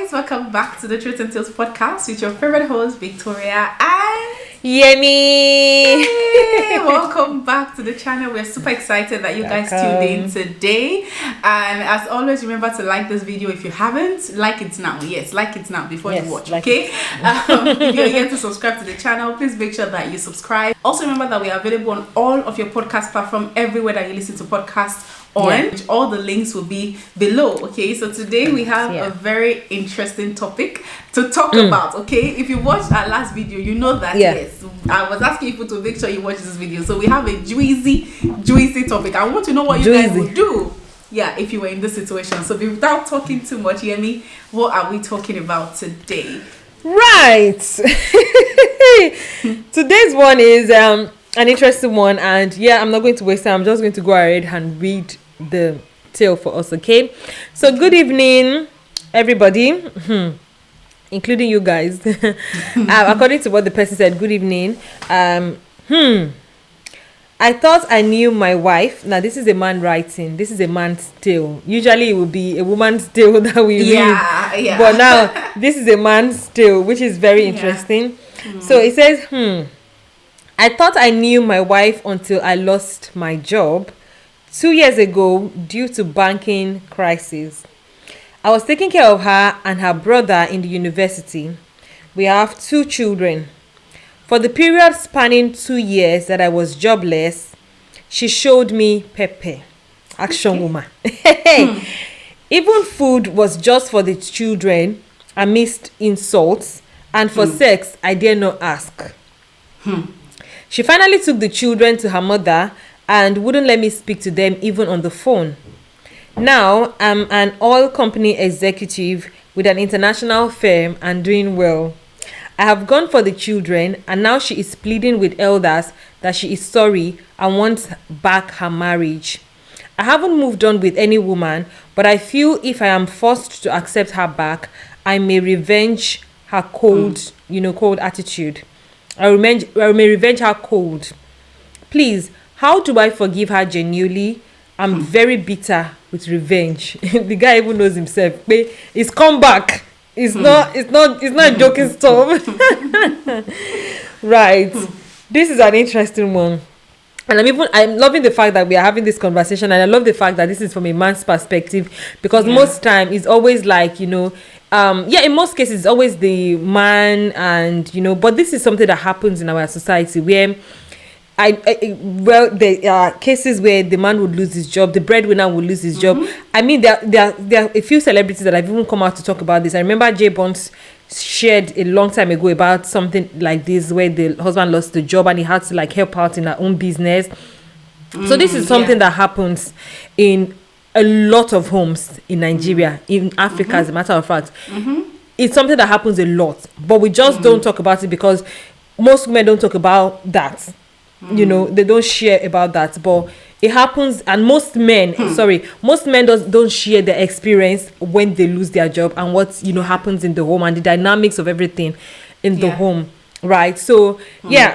guys, welcome back to the Truthandtalespodcast with your favorite host, Victoria and Yemi. Hey, welcome back to the channel. We're super excited that you guys tuned in today. And as always, remember to like this video if you haven't. Like it now. Yes, like it now before you watch, okay? If you're yet to subscribe to the channel, please make sure that you subscribe. Also, remember that we are available on all of your podcast platforms, everywhere that you listen to podcasts. All the links will be below. Okay, so today we have a very interesting topic to talk about. Okay, if you watched our last video, you know that yes, I was asking people to make sure you watch this video. So we have a juicy topic. I want to know what you guys would do, if you were in this situation. So without talking too much, Yemi, what are we talking about today? Right. Today's one is an interesting one, and I'm not going to waste time. I'm just going to go ahead and read the tale for us. Okay, so good evening everybody, including you guys. According to what the person said, good evening. I thought I knew my wife. Now this is a man writing. This is a man's tale. Usually it would be a woman's tale that we read, but now this is a man's tale, which is very interesting. So it says, I thought I knew my wife until I lost my job 2 years ago due to banking crisis. I was taking care of her and her brother in the university. We have 2 children. For the period spanning 2 years that I was jobless, she showed me Pepe. Action woman. Even food was just for the children amidst insults, and for sex, I dare not ask. She finally took the children to her mother and wouldn't let me speak to them even on the phone. Now, I'm an oil company executive with an international firm and doing well. I have gone for the children, and now she is pleading with elders that she is sorry and wants back her marriage. I haven't moved on with any woman, but I feel if I am forced to accept her back, I may revenge her cold attitude. I may revenge her cold. Please, how do I forgive her genuinely? I'm very bitter with revenge. The guy even knows himself. It's come back. It's not a joking stuff. Right. This is an interesting one. And I'm loving the fact that we are having this conversation, and I love the fact that this is from a man's perspective, because most time it's always like, in most cases it's always the man, and but this is something that happens in our society where there are cases where the man would lose his job, the breadwinner would lose his job. I mean, there are a few celebrities that have even come out to talk about this. I remember Jay Bonds shared a long time ago about something like this, where the husband lost the job and he had to help out in her own business. So this is something that happens in a lot of homes in Nigeria, in Africa, as a matter of fact. It's something that happens a lot, but we just don't talk about it because most men don't talk about that. They don't share about that, but it happens, and most men don't share their experience when they lose their job and what happens in the home and the dynamics of everything in the home, right? So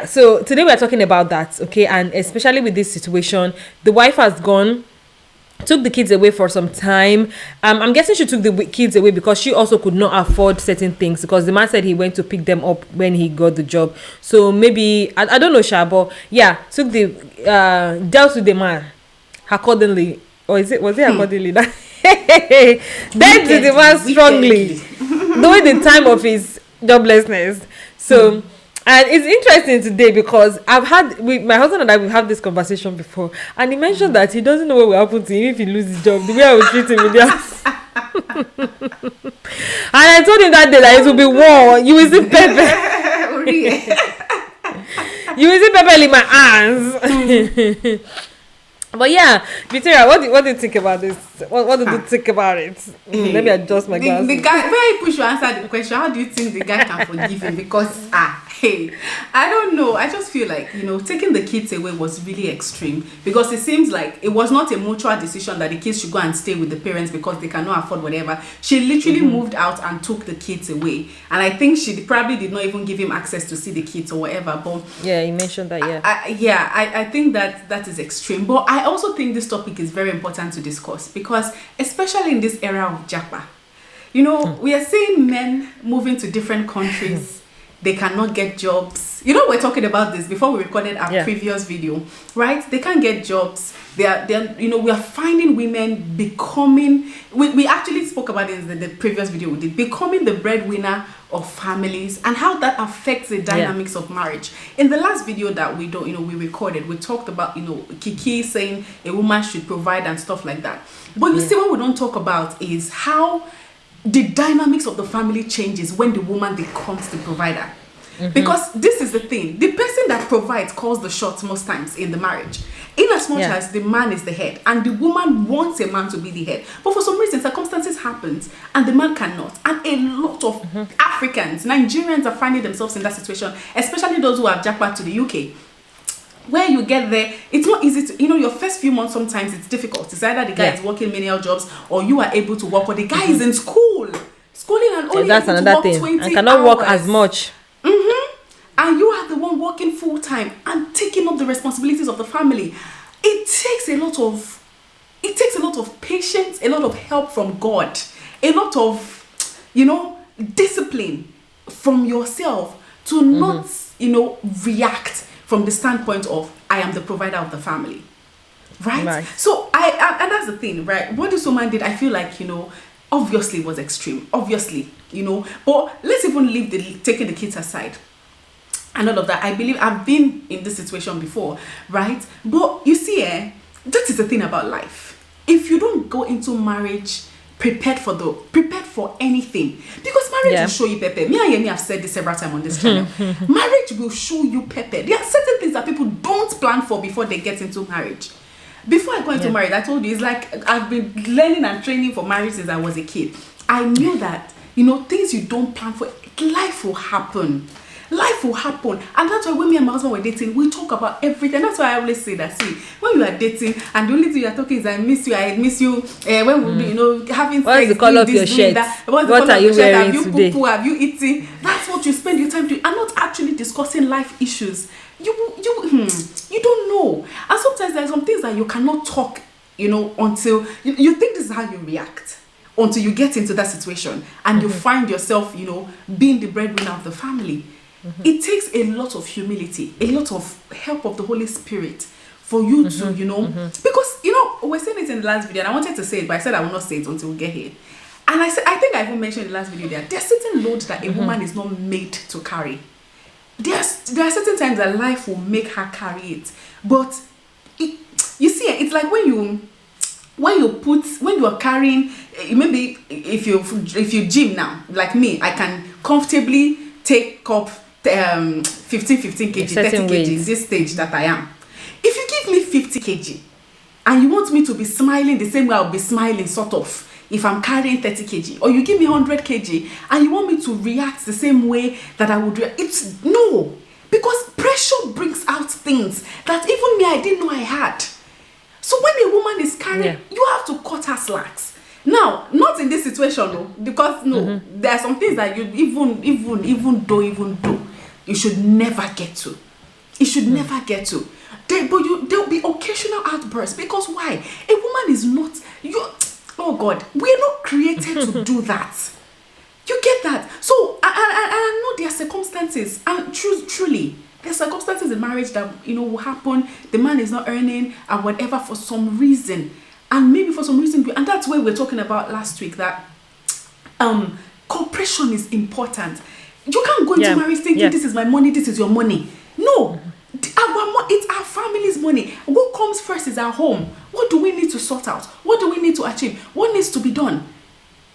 so today we are talking about that, okay? And especially with this situation, the wife has took the kids away for some time. I'm guessing she took the kids away because she also could not afford certain things, because the man said he went to pick them up when he got the job. So maybe I don't know, Shabo. Took dealt with the man accordingly, or was it accordingly? Dealt with the man strongly during the time of his joblessness. So. And it's interesting today because my husband and I, we've had this conversation before, and he mentioned that he doesn't know what will happen to him if he loses his job, the way I will treat him in the house. And I told him that day that it will be war. You will see pepper. You will see pepper in my hands. But Victoria, what do you think about this? What do you think about it? Let me adjust my glasses. The guy, when I push you answer the question, how do you think the guy can forgive him? Because I don't know. I just feel like taking the kids away was really extreme, because it seems like it was not a mutual decision that the kids should go and stay with the parents because they cannot afford whatever. She literally moved out and took the kids away, and I think she probably did not even give him access to see the kids or whatever. But you mentioned that. I think that is extreme, but I also think this topic is very important to discuss, because especially in this era of Japa, You know, we are seeing men moving to different countries. They cannot get jobs. You know, we're talking about this before we recorded our previous video, right? They can't get jobs. They're you know, we are finding women becoming, we actually spoke about it in the previous video we did, becoming the breadwinner of families and how that affects the dynamics of marriage. In the last video that we recorded, we talked about, you know, Kiki saying a woman should provide and stuff like that. But you see, what we don't talk about is how the dynamics of the family changes when the woman becomes the provider. Because this is the thing, the person that provides calls the shots most times in the marriage, in as much as the man is the head and the woman wants a man to be the head, but for some reason circumstances happens and the man cannot. And a lot of Africans, Nigerians are finding themselves in that situation, especially those who have jackpot to the UK. Where you get there, it's not easy to, you know, your first few months, sometimes it's difficult. It's either the guy is working menial jobs or you are able to work, or the guy is in schooling and only that's able another to work thing. 20 I cannot hours. work as much. And you are the one working full time and taking up the responsibilities of the family. It takes a lot of patience, a lot of help from God, a lot of, you know, discipline from yourself to not, you know, react from the standpoint of I am the provider of the family, right? So and that's the thing, right? What this woman did, I feel like, you know, obviously was extreme, obviously, you know, but let's even leave taking the kids aside and all of that. I believe I've been in this situation before, right? But you see, that is the thing about life. If you don't go into marriage prepared for anything, because marriage will show you pepper. Me and Yemi have said this several times on this channel. Marriage will show you pepper. There are certain things that people don't plan for before they get into marriage. Before I go into marriage, I told you, it's like I've been learning and training for marriage since I was a kid. I knew that, you know, things you don't plan for, life will happen. Life will happen. And that's why when me and my husband were dating, we talk about everything. That's why I always say that, see, when you are dating and the only thing you are talking is I miss you, when we, you know, having what's sex, the color of your shirt? What are you wearing today? Have you eaten? That's what you spend your time doing, and not actually discussing life issues. You don't know. And sometimes there are some things that you cannot talk, you know, until you think this is how you react, until you get into that situation and you find yourself, you know, being the breadwinner of the family. It takes a lot of humility, a lot of help of the Holy Spirit for you to, you know, because, you know, we're saying it in the last video and I wanted to say it, but I said I will not say it until we get here. And I think I even mentioned in the last video that there's certain loads that a woman is not made to carry. There are certain times that life will make her carry it. But you see, it's like when you are carrying, maybe if you gym now, like me, I can comfortably take up 15 kg, 30 kg in this stage that I am. If you give me 50 kg and you want me to be smiling the same way I'll be smiling, sort of, if I'm carrying 30 kg, or you give me 100 kg and you want me to react the same way that I would react, it's no, because pressure brings out things that even me, I didn't know I had. So when a woman is carrying, you have to cut her slacks. Now, not in this situation, no, because there are some things that you even though you should never get to. It should never get to. There'll be occasional outbursts, because why? A woman is not oh God, we're not created to do that. You get that? So I know there are circumstances, and truly there are circumstances in marriage that, you know, will happen. The man is not earning and whatever for some reason. And maybe for some reason, and that's why we're talking about last week, that cooperation is important. You can't go into marriage thinking this is my money, this is your money. No, it's our family's money. What comes first is our home. What do we need to sort out? What do we need to achieve? What needs to be done?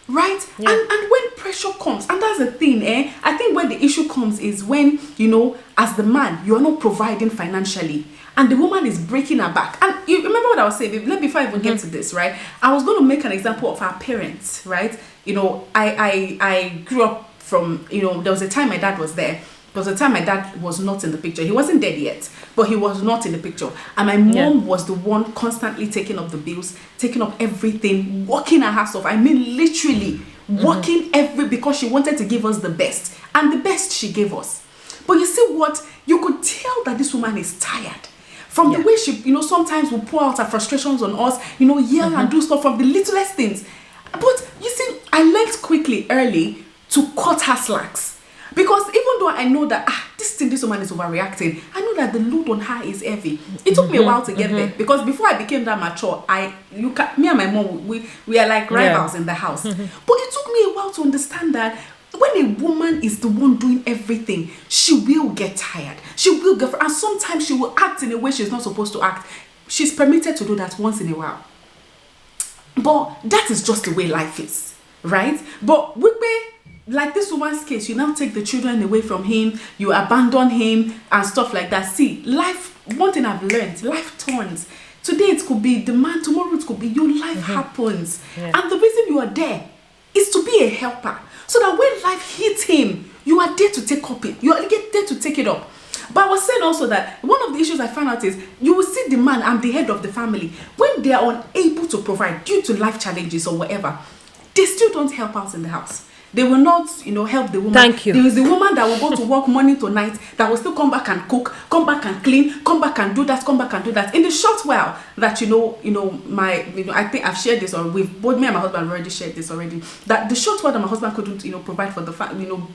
Right? And when pressure comes, and that's the thing, I think where the issue comes is when, you know, as the man, you're not providing financially, and the woman is breaking her back. And you remember what I was saying, before I even get to this, right? I was going to make an example of our parents, right? You know, I grew up from, you know, there was a time my dad was there. There was a time my dad was not in the picture. He wasn't dead yet, but he was not in the picture. And my mom was the one constantly taking up the bills, taking up everything, working her ass off. I mean, literally working because she wanted to give us the best. And the best she gave us. But you see what? You could tell that this woman is tired. From the way she, you know, sometimes will pour out her frustrations on us, you know, yell and do stuff from the littlest things. But you see, I learned quickly, early, to cut her slacks. Because even though I know that this woman is overreacting, I know that the load on her is heavy. It took me a while to get there, because before I became that mature, me and my mom, we are like rivals in the house. But it took me a while to understand that when a woman is the one doing everything, she will get tired. She will get, and sometimes she will act in a way she's not supposed to act. She's permitted to do that once in a while. But that is just the way life is, right? But like this woman's case, you now take the children away from him, you abandon him and stuff like that. See, life, one thing I've learned, life turns. Today it could be the man, tomorrow it could be you. Life happens. Yeah. And the reason you are there is to be a helper. So that when life hits him, you are there to take up it. You are there to take it up. But I was saying also that one of the issues I found out is you will see the man and the head of the family, when they are unable to provide due to life challenges or whatever, they still don't help out in the house. They will not, help the woman. Thank you. There is the woman that will go to work morning to night, that will still come back and cook, come back and clean, come back and do that, come back and do that. In the short while that I think I've shared this, or both me and my husband already shared this already. That the short while that my husband couldn't, provide for the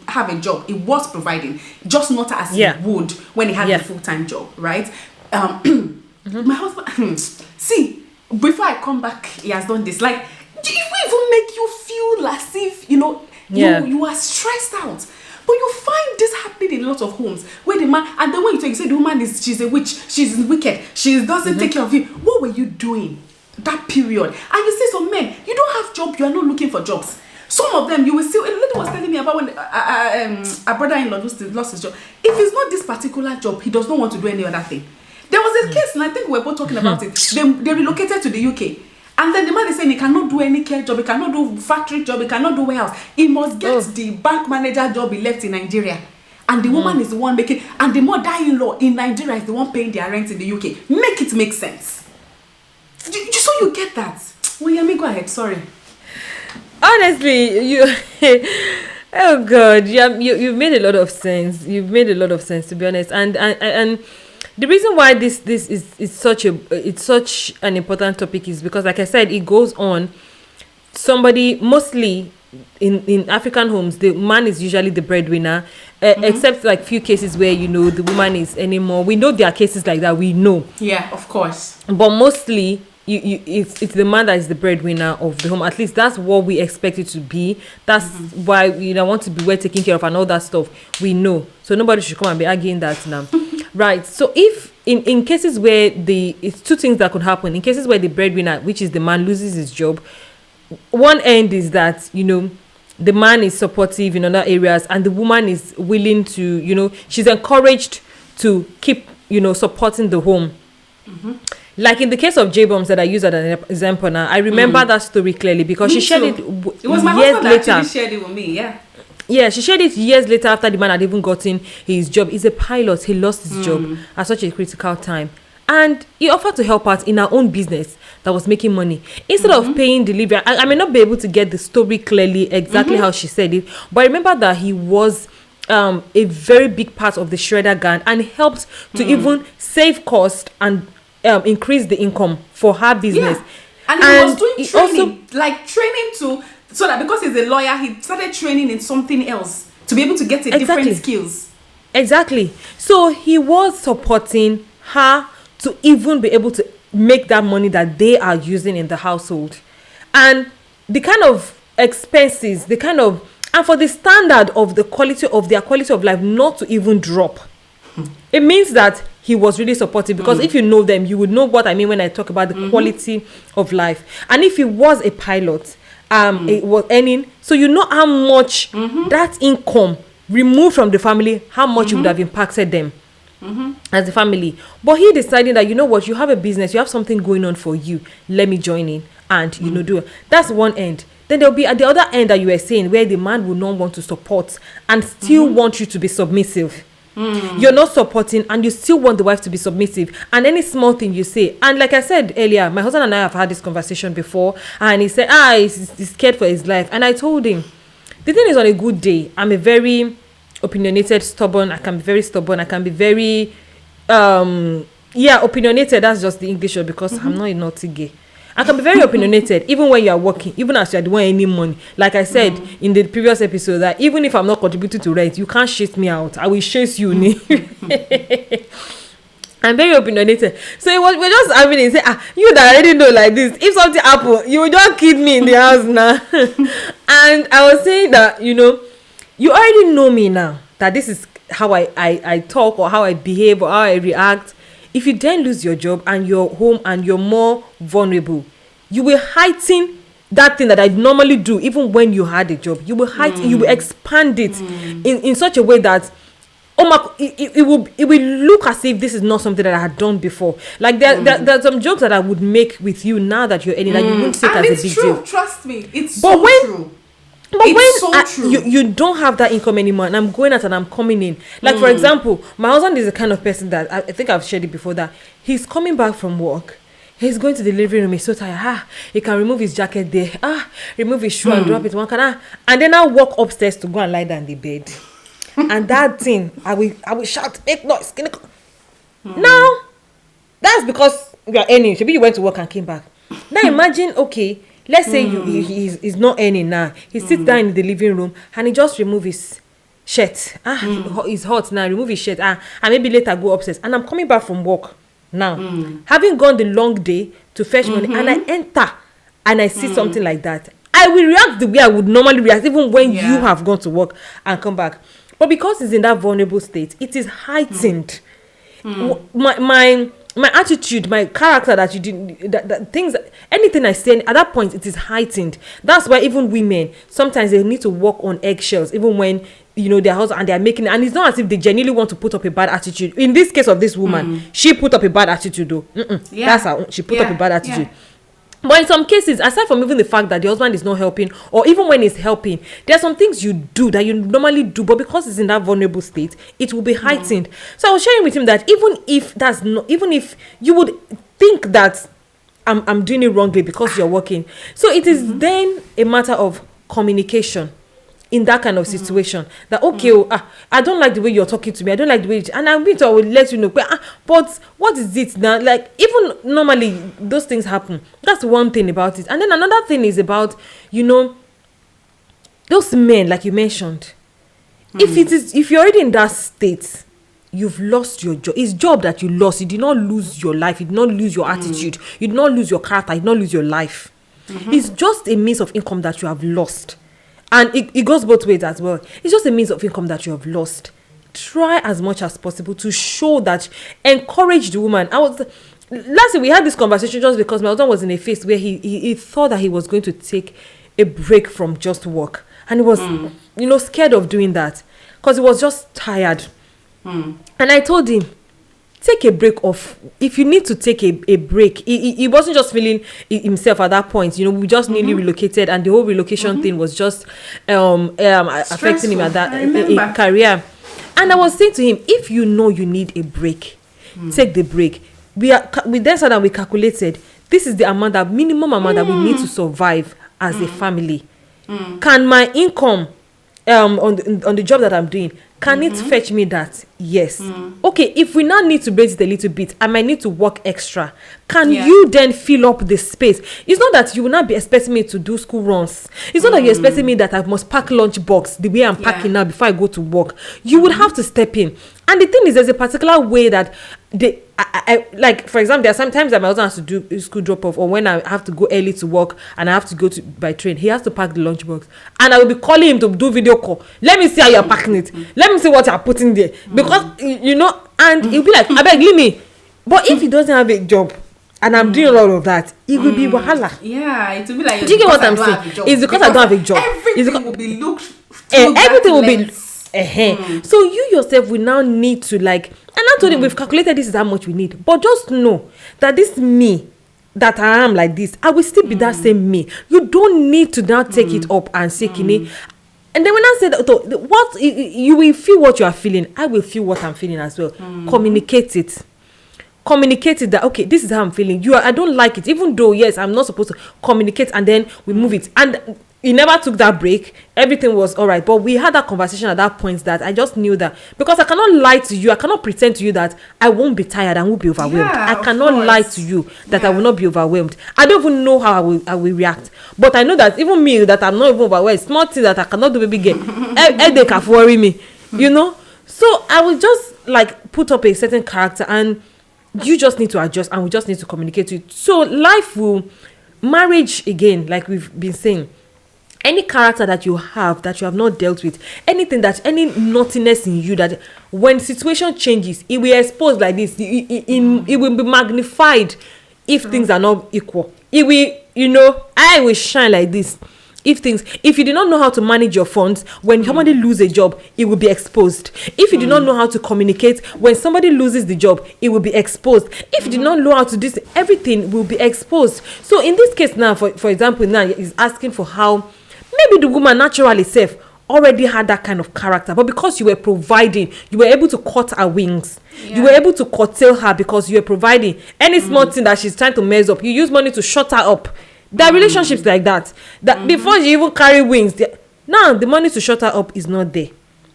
have a job, he was providing, just not as he would when he had a full-time job, right? My husband, see, before I come back, he has done this. Like, it will even make you feel as if you are stressed out. But you find this happening in a lot of homes where the man, and then when you say the woman she's a witch, she's wicked, she doesn't take care of you. What were you doing that period? And you see some men, you don't have job, you are not looking for jobs. Some of them, you will see, a lady was telling me about when a brother-in-law lost his job. If it's not this particular job, he does not want to do any other thing. There was a case, and I think we were both talking about it. They relocated to the UK. And then the man is saying he cannot do any care job, he cannot do factory job, he cannot do warehouse. He must get the bank manager job he left in Nigeria. And the woman is the one making, and the mother-in-law in Nigeria is the one paying their rent in the UK. Make it make sense. So you get that. Well, Yami, go ahead, sorry. Honestly, oh God, you've made a lot of sense. You've made a lot of sense, to be honest. And the reason why this is such an important topic is because, like I said, it goes on. Somebody, mostly in African homes, the man is usually the breadwinner, except like few cases where the woman is anymore. We know there are cases like that. We know. Yeah, of course. But mostly, it's the man that is the breadwinner of the home. At least that's what we expect it to be. That's why we want to be well taken care of and all that stuff. We know. So nobody should come and be arguing that now. Right. So if in cases where it's two things that could happen. In cases where the breadwinner, which is the man, loses his job, one end is that the man is supportive in other areas, and the woman is willing to she's encouraged to keep supporting the home. Like in the case of J-Bombs that I use as an example now, I remember that story clearly because she shared it. It was my husband that actually shared it with me. Yeah, she shared it years later after the man had even gotten his job. He's a pilot. He lost his job at such a critical time. And he offered to help out in our own business that was making money. Instead of paying delivery, I may not be able to get the story clearly exactly how she said it, but I remember that he was a very big part of the shredder gang and helped to even save cost and increase the income for her business. Yeah. And he was doing training, so that because he's a lawyer, he started training in something else to be able to get different skills. Exactly. So he was supporting her to even be able to make that money that they are using in the household. And the kind of expenses, and for the standard of the quality of their quality of life not to even drop. It means that he was really supportive, because if you know them, you would know what I mean when I talk about the quality of life. And if he was a pilot, it was earning, so you know how much that income removed from the family, how much it would have impacted them as a family. But he decided that, you have a business, you have something going on for you, let me join in and do it. That's one end. Then there'll be at the other end that you were saying, where the man will not want to support and still want you to be submissive. You're not supporting and you still want the wife to be submissive, and any small thing you say, and like I said earlier, my husband and I have had this conversation before, and he said he's scared for his life, and I told him the thing is, on a good day, I'm a very opinionated, stubborn. I can be very stubborn. I can be very opinionated. That's just the English word, because I'm not a naughty gay. I can be very opinionated even when you are working, even as you are the one earning money. Like I said in the previous episode, that even if I'm not contributing to rent, you can't chase me out. I will chase you. I'm very opinionated. So we're just having it. Say, you that already know like this. If something happen, you will just kid me in the house now. And I was saying that, you already know me now. That this is how I talk, or how I behave, or how I react. If you then lose your job and you're home and you're more vulnerable, you will heighten that thing that I normally do even when you had a job. You will heighten, you will expand it in such a way that it will look as if this is not something that I had done before. Like there's some jokes that I would make with you now that you're earning that you wouldn't take as a big deal. Trust me, it's true. But when you don't have that income anymore, and I'm going out and I'm coming in. Like, for example, my husband is the kind of person that, I think I've shared it before, that he's coming back from work. He's going to the living room. He's so tired. He can remove his jacket there. Remove his shoe and drop it one corner. And then I'll walk upstairs to go and lie down in the bed. And that thing, I will shout, make noise. Now, that's because you are earning. Maybe you went to work and came back. Now imagine, okay, let's say he's not earning now. He sits down in the living room and he just remove his shirt. He's hot now. Remove his shirt. And maybe later go upstairs. And I'm coming back from work now. Having gone the long day to fetch money, and I enter and I see something like that, I will react the way I would normally react, even when you have gone to work and come back. But because it's in that vulnerable state, it is heightened. My attitude, my character that you didn't, that things, anything I say at that point, it is heightened. That's why even women, sometimes they need to walk on eggshells, even when, their husband, and they're making, and it's not as if they genuinely want to put up a bad attitude. In this case of this woman, she put up a bad attitude though. That's how she put up a bad attitude. But in some cases, aside from even the fact that the husband is not helping, or even when he's helping, there are some things you do that you normally do, but because it's in that vulnerable state, it will be heightened. So I was sharing with him that even if you would think that I'm doing it wrongly because you're working, so it is then a matter of communication. In that kind of situation, that I don't like the way you're talking to me. I don't like the way, and I will let you know. But what is it now? Like, even normally those things happen. That's one thing about it. And then another thing is about those men, like you mentioned. If you're already in that state, you've lost your job. It's job that you lost. You did not lose your life. You did not lose your attitude. You did not lose your character. You did not lose your life. It's just a means of income that you have lost. And it goes both ways as well. It's just a means of income that you have lost. Try as much as possible to show that, encourage the woman. Last year we had this conversation just because my husband was in a phase where he thought that he was going to take a break from just work. And he was, scared of doing that because he was just tired. And I told him, take a break off. If you need to take a break, he wasn't just feeling himself at that point. We just newly relocated, and the whole relocation thing was just affecting him at that career. And I was saying to him, if you know you need a break, take the break. We then said that we calculated this is the minimum amount that we need to survive as a family. Can my income on the job that I'm doing, can it fetch me that? Yes. Okay, if we now need to raise it a little bit, I might need to work extra. Can you then fill up the space? It's not that you will not be expecting me to do school runs. It's not that you're expecting me that I must pack lunch box the way I'm packing now before I go to work. You would have to step in. And the thing is, there's a particular way that I like, for example, there are sometimes that my husband has to do school drop off, or when I have to go early to work and I have to go by train, he has to pack the lunch box, and I will be calling him to do video call. Let me see how you're packing it. Let me see what you're putting there, because and he'll be like, I beg, leave me. But if he doesn't have a job and I'm doing all of that, it will be wahala. Yeah, it will be like, do you get what I'm saying? It's because I don't have a job. Everything will be looked everything will be so you yourself will now need to, like, and I told him, we've calculated this is how much we need, but just know that this me that I am like this, I will still be that same me. You don't need to now take it up and say kini. And then when I said what, you will feel what you are feeling, I will feel what I'm feeling as well. Communicate it that, okay, this is how I'm feeling. I don't like it, even though yes, I'm not supposed to communicate, and then we move it. And he never took that break. Everything was all right. But we had that conversation at that point that I just knew that, because I cannot lie to you. I cannot pretend to you that I won't be tired and won't be overwhelmed. Yeah, I cannot lie to you that I will not be overwhelmed. I don't even know how I will react. But I know that even me, that I'm not even overwhelmed, small things that I cannot do, baby get headache can worry me, you know. So I will just like put up a certain character, and you just need to adjust, and we just need to communicate to it. So life will, marriage again, like we've been saying, any character that you have not dealt with, anything that, any naughtiness in you, that when situation changes, it will expose like this. It will be magnified if things are not equal. It will, you know, I will shine like this. If you do not know how to manage your funds, when somebody loses a job, it will be exposed. If you do not know how to communicate, when somebody loses the job, it will be exposed. If you do not know how to do this, everything will be exposed. So in this case now, for example, now he's asking for how maybe the woman naturally self already had that kind of character, but because you were providing, you were able to cut her wings. You were able to curtail her because you were providing. Any small thing that she's trying to mess up, you use money to shut her up. There are relationships like that before she even carry wings, now the money to shut her up is not there.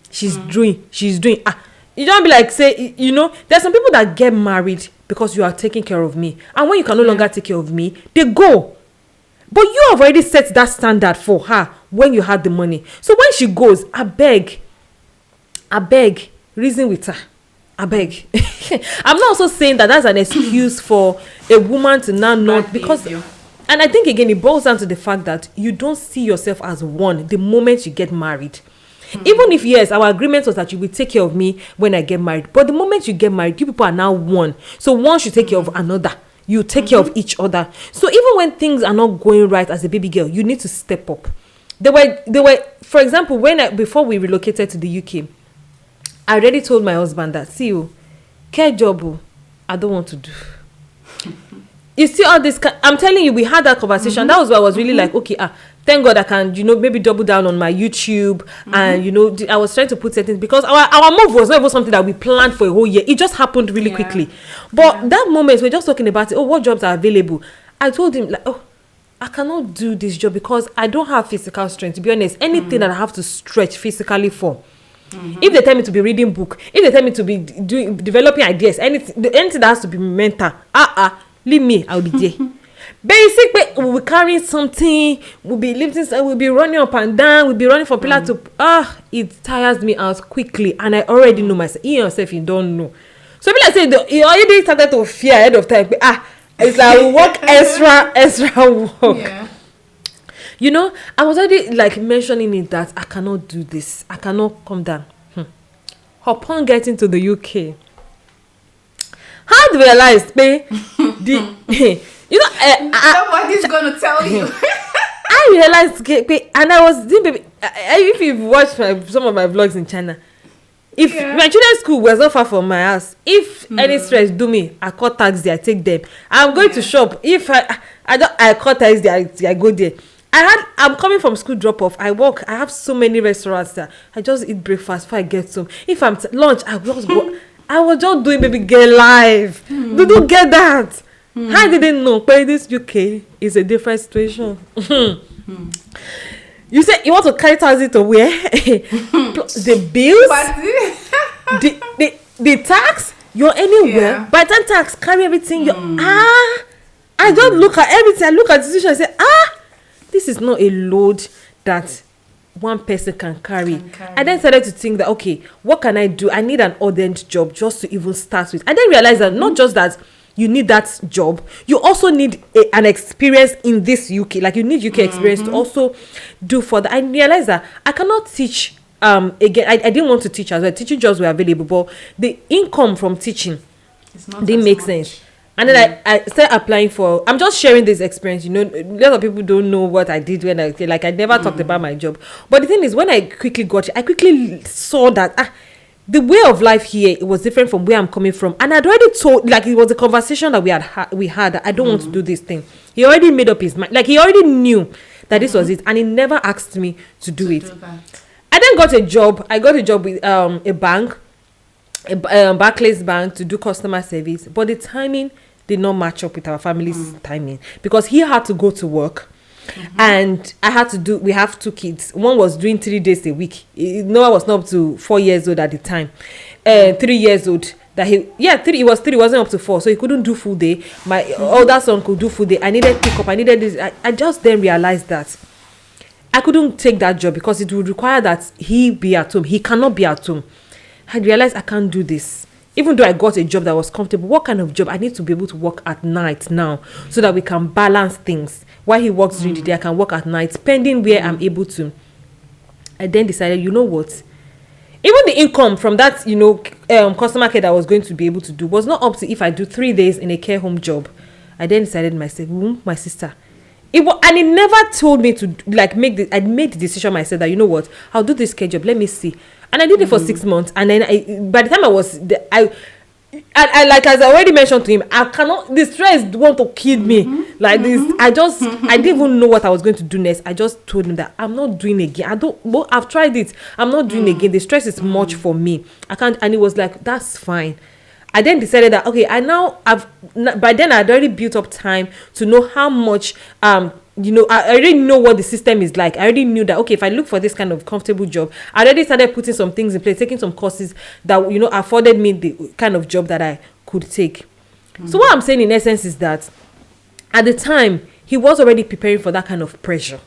She's doing you don't be like, say, you know, there's some people that get married because you are taking care of me, and when you can no longer take care of me, they go. But you have already set that standard for her when you had the money. So when she goes, I beg, reason with her. I beg. I'm not also saying that that's an excuse for a woman to now not, because, and I think again it boils down to the fact that you don't see yourself as one the moment you get married. Even if, yes, our agreement was that you will take care of me when I get married, but the moment you get married, you people are now one. So one should take care of another. You take care of each other. So even when things are not going right as a baby girl, you need to step up. They were, for example, before we relocated to the UK, I already told my husband that, see you, care job, I don't want to do. You see all this, I'm telling you, we had that conversation. That was why I was really like, okay, thank God I can, you know, maybe double down on my YouTube. And, you know, I was trying to put settings, because our move was not even something that we planned for a whole year. It just happened really quickly. But that moment, we're just talking about it. Oh, what jobs are available? I told him, like, oh, I cannot do this job because I don't have physical strength. To be honest, anything that I have to stretch physically for. If they tell me to be reading book, if they tell me to be developing ideas, anything that has to be mental, leave me, I'll be there. Basic, we'll be carrying something, we'll be lifting, we'll be running up and down, we'll be running from pillar to it tires me out quickly, and I already know myself. You yourself, you don't know. So be like say you already started to fear ahead of time. It's like we work extra work. Yeah. You know, I was already like mentioning it that I cannot do this. I cannot come down. Upon getting to the UK, I realized, you know, nobody's gonna tell you. I realized, and I was doing, baby. If you've watched some of my vlogs in China, if my children's school was not far from my house, if any stress do me, I call taxi, I take them. I'm going to shop. If I call taxi, I go there. I'm coming from school drop off. I walk. I have so many restaurants there. I just eat breakfast before I get home. If I'm lunch, I just go. I was just doing baby girl life. They don't get that. How did they know? But this UK is a different situation. You say you want to carry taxi to where? The bills, the tax. You're anywhere. By the time tax carry everything. I don't look at everything. I look at the situation and say, this is not a load that one person can carry. I then started to think that, okay, what can I do? I need an ordained job just to even start with. I then realized that not just that you need that job, you also need an experience in this UK. Like you need UK experience to also do further. I realized that I cannot teach again. I didn't want to teach as well. Teaching jobs were available, but the income from teaching didn't make sense. And then I started applying for, I'm just sharing this experience, you know, a lot of people don't know what I did when I never talked about my job. But the thing is, when I quickly got it, I quickly saw that the way of life here, it was different from where I'm coming from. And I'd already told, like it was a conversation that we had that I don't want to do this thing. He already made up his mind, like he already knew that this was it. And he never asked me to do it. I then got a job. I got a job with a bank, Barclays Bank, to do customer service. But the timing did not match up with our family's timing, because he had to go to work. And we have 2 kids. One was doing 3 days a week. Noah was not up to 4 years old at the time. 3 years old. He was 3, wasn't up to 4, so he couldn't do full day. My older son could do full day. I needed pickup. I needed this. I just then realized that I couldn't take that job because it would require that he be at home. He cannot be at home. I realized I can't do this. Even though I got a job that was comfortable, what kind of job? I need to be able to work at night now so that we can balance things. While he works during the day, I can work at night, pending where I'm able to. I then decided, you know what? Even the income from that, customer care that I was going to be able to do was not up to if I do 3 days in a care home job. I then decided myself, my sister. And it never told me to I made the decision myself that, you know what, I'll do this care job. Let me see. And I did it for 6 months. And then by the time I like, as I already mentioned to him, the stress want to kill me this. I didn't even know what I was going to do next. I just told him that I'm not doing again. I've tried it. I'm not doing again. The stress is much for me. I can't. And he was like, that's fine. I then decided that, okay, by then I'd already built up time to know how much, I already know what the system is like. I already knew that, okay, if I look for this kind of comfortable job, I already started putting some things in place, taking some courses that, afforded me the kind of job that I could take. So what I'm saying in essence is that at the time, he was already preparing for that kind of pressure.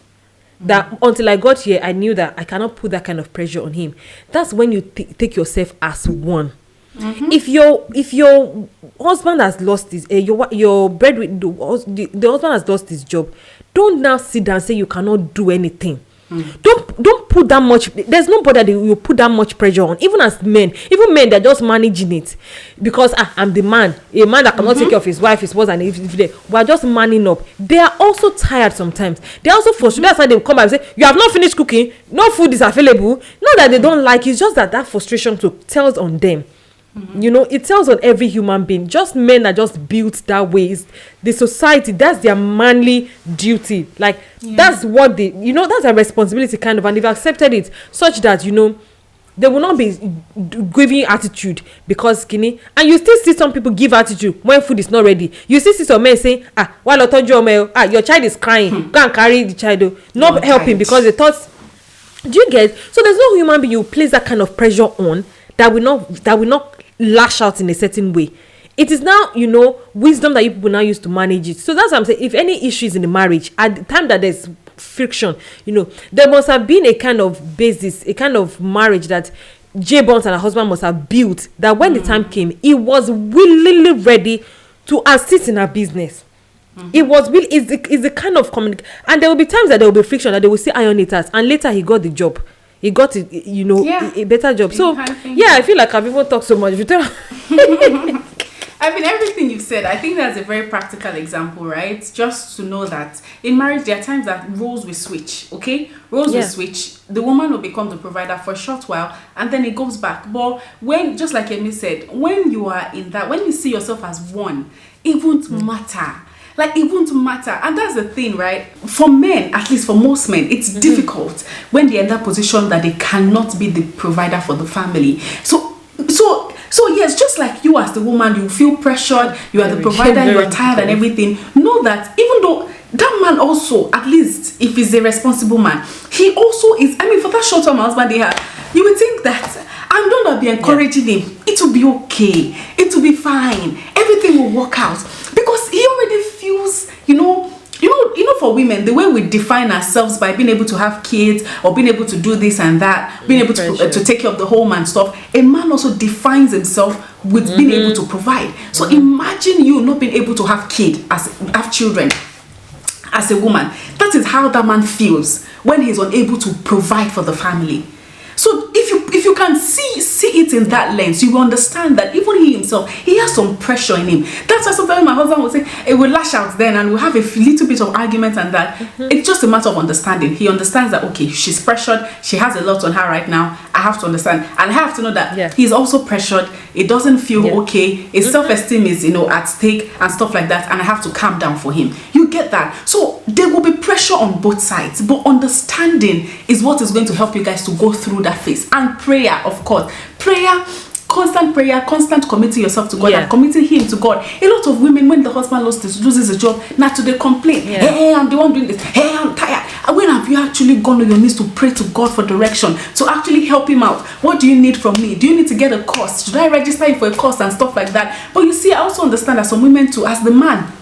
That until I got here, I knew that I cannot put that kind of pressure on him. That's when you take yourself as one. If your husband has lost his your breadwinner, the husband has lost his job, don't now sit down and say you cannot do anything. Don't put that much. There's nobody that you put that much pressure on. Even as men, they're just managing it because I'm the man, a man that cannot take care of his wife, his spouse, and if we're just manning up. They are also tired sometimes. They're also frustrated. That's why they come back and say, you have not finished cooking, no food is available. Not that they don't like it, it's just that frustration tells on them. It tells on every human being. Just men are just built that way. It's the society, that's their manly duty. That's what that's a responsibility kind of, and they've accepted it such that they will not be giving attitude because skinny. And you still see some people give attitude when food is not ready. You still see some men saying, while your child is crying, go and carry the child, not helping because they thought. Do you get? So there's no human being you place that kind of pressure on that will not lash out in a certain way. It is now, wisdom that you people now use to manage it. So that's what I'm saying. If any issues in the marriage, at the time that there's friction, there must have been a kind of basis, a kind of marriage that J. Bonds and her husband must have built, that when the time came, he was willingly ready to assist in her business. It was really, it's the kind of communication. And there will be times that there will be friction, that they will see iron it out, and later he got the job. He got it, a better job. So, I feel like I've even talked so much. Everything you've said, I think that's a very practical example, right? Just to know that in marriage, there are times that roles will switch, okay? Roles will switch. The woman will become the provider for a short while, and then it goes back. But when, just like Emi said, when you are in that, when you see yourself as one, it won't matter. It won't matter. And that's the thing, right? For men, at least for most men, it's difficult when they're in that position that they cannot be the provider for the family. So yes, just like you as the woman, you feel pressured, you are the provider, you are tired and everything. Know that even though that man also, at least if he's a responsible man, he also is, for that short-term husband they have, you would think that I'm not be encouraging him. It will be okay. It will be fine. Everything will work out. Because he already feels, for women, the way we define ourselves by being able to have kids or being able to do this and that, being able to take care of the home and stuff, a man also defines himself with being able to provide. So imagine you not being able to have children as a woman. That is how that man feels when he's unable to provide for the family. So if you can see it in that lens, you will understand that even he himself, he has some pressure in him. That's why sometimes my husband will say, it will lash out then and we'll have a little bit of argument and that. It's just a matter of understanding. He understands that, okay, she's pressured. She has a lot on her right now. I have to understand. And I have to know that he's also pressured. It doesn't feel okay. His self-esteem is, at stake and stuff like that. And I have to calm down for him. You get that? So there will be pressure on both sides. But understanding is what is going to help you guys to go through that phase. And prayer, of course. Prayer constant prayer, constant committing yourself to God, and committing him to God. A lot of women, when the husband loses a job, now to they complain, hey, I'm the one doing this, hey, I'm tired. And when have you actually gone on your knees to pray to God for direction, to actually help him out? What do you need from me? Do you need to get a course? Should I register you for a course and stuff like that? But you see, I also understand that some women too, as the man,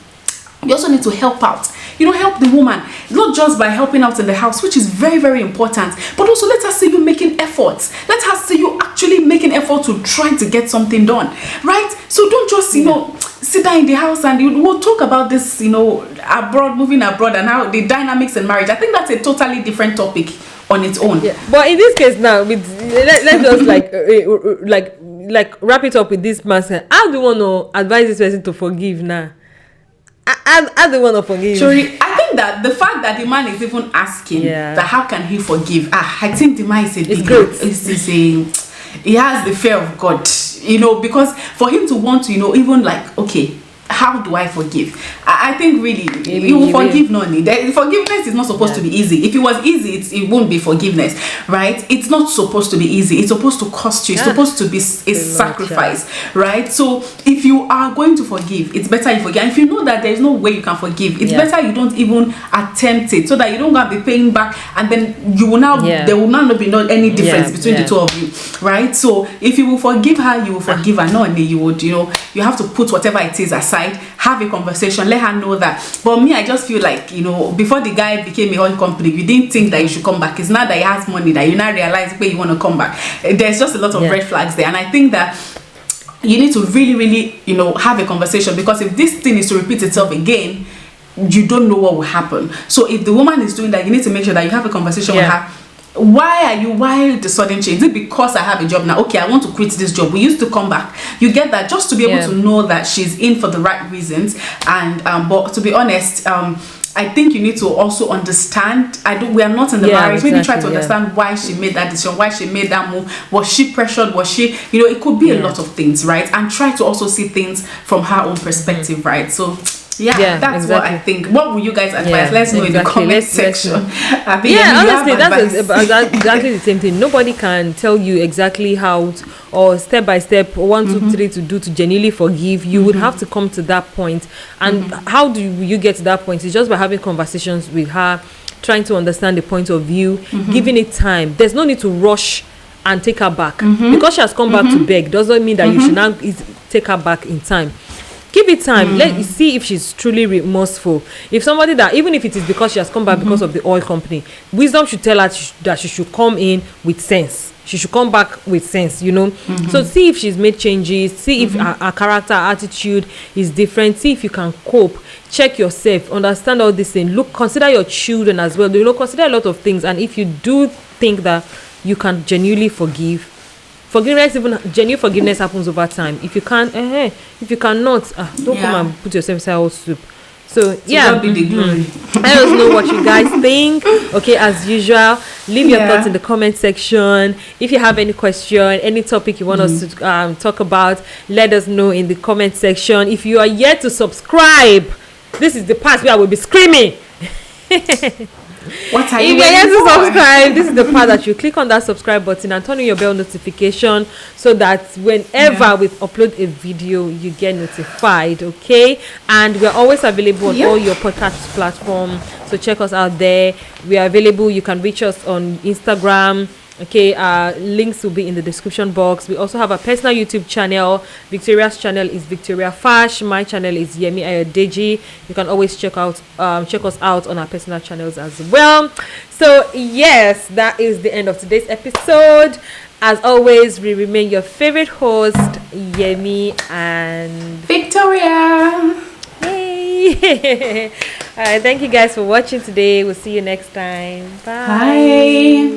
you also need to help out. Help the woman, not just by helping out in the house, which is very, very important, but also let us see you making efforts. Let us see you actually making effort to try to get something done, right? So don't just, sit down in the house and we'll talk about this, moving abroad and how the dynamics in marriage. I think that's a totally different topic on its own. Yeah. But in this case now, let's just like wrap it up with this person. How do you want to advise this person to forgive now? I don't want to forgive. Sorry, I think that the fact that the man is even asking that how can he forgive? I think the man is a big deal. He has the fear of God, because for him to want to, even like, okay, how do I forgive? I think really you will forgive no need. Forgiveness is not supposed to be easy. If it was easy, it won't be forgiveness, right? It's not supposed to be easy. It's supposed to cost you. It's supposed to be a sacrifice, right? So if you are going to forgive, it's better you forgive. And if you know that there is no way you can forgive, it's better you don't even attempt it, so that you don't have the paying back, and then you will now there will now not be any difference between the two of you, right? So if you will forgive her, you will forgive her. No, you would, you have to put whatever it is aside. Have a conversation, let her know that. But me, I just feel like, before the guy became a oil company, you didn't think that you should come back. It's not that he has money that you now realize where you want to come back. There's just a lot of red flags there, and I think that you need to really, really, have a conversation, because if this thing is to repeat itself again, you don't know what will happen. So if the woman is doing that, you need to make sure that you have a conversation with her. Why the sudden change? Is it because I have a job now? Okay, I want to quit this job. We used to come back. You get that, just to be able to know that she's in for the right reasons. And but to be honest, I think you need to also understand. We are not in the marriage. Maybe try to understand why she made that decision, why she made that move. Was she pressured? Was she? It could be a lot of things, right? And try to also see things from her own perspective, right? So. That's what I think. What would you guys advise? Let's know in the comment section. Honestly, that's exactly the same thing. Nobody can tell you exactly how or step by step, 1, 2, 3 to do to genuinely forgive. You would have to come to that point. And how do you get to that point? It's just by having conversations with her, trying to understand the point of view, giving it time. There's no need to rush and take her back. Because she has come back to beg doesn't mean that you should now take her back in time. Give it time. Let you see if she's truly remorseful. If somebody that, even if it is because she has come back because of the oil company, wisdom should tell her that she should come in with sense. She should come back with sense, So see if she's made changes. See if her character, her attitude is different. See if you can cope. Check yourself. Understand all these things. Consider your children as well. Consider a lot of things. And if you do think that you can genuinely forgive, genuine forgiveness happens over time. If you can't, if you cannot, don't come and put yourself inside all soup. So God be the glory. Let us know what you guys think. Okay, as usual, leave your thoughts in the comment section. If you have any question, any topic you want us to talk about, let us know in the comment section. If you are yet to subscribe, this is the part where I will be screaming. What are you If you're yet to subscribe, this is the part that you click on that subscribe button and turn on your bell notification, so that whenever we upload a video, you get notified. Okay, and we're always available on all your podcast platforms, so check us out there. We are available. You can reach us on Instagram. Okay, links will be in the description box. We also have a personal YouTube channel. Victoria's channel is Victoria Fash. My channel is Yemi Ayodeji. You can always check us out on our personal channels as well. So yes, that is the end of today's episode. As always, we remain your favorite host, Yemi and Victoria. Yay! All right, thank you guys for watching today. We'll see you next time. Bye.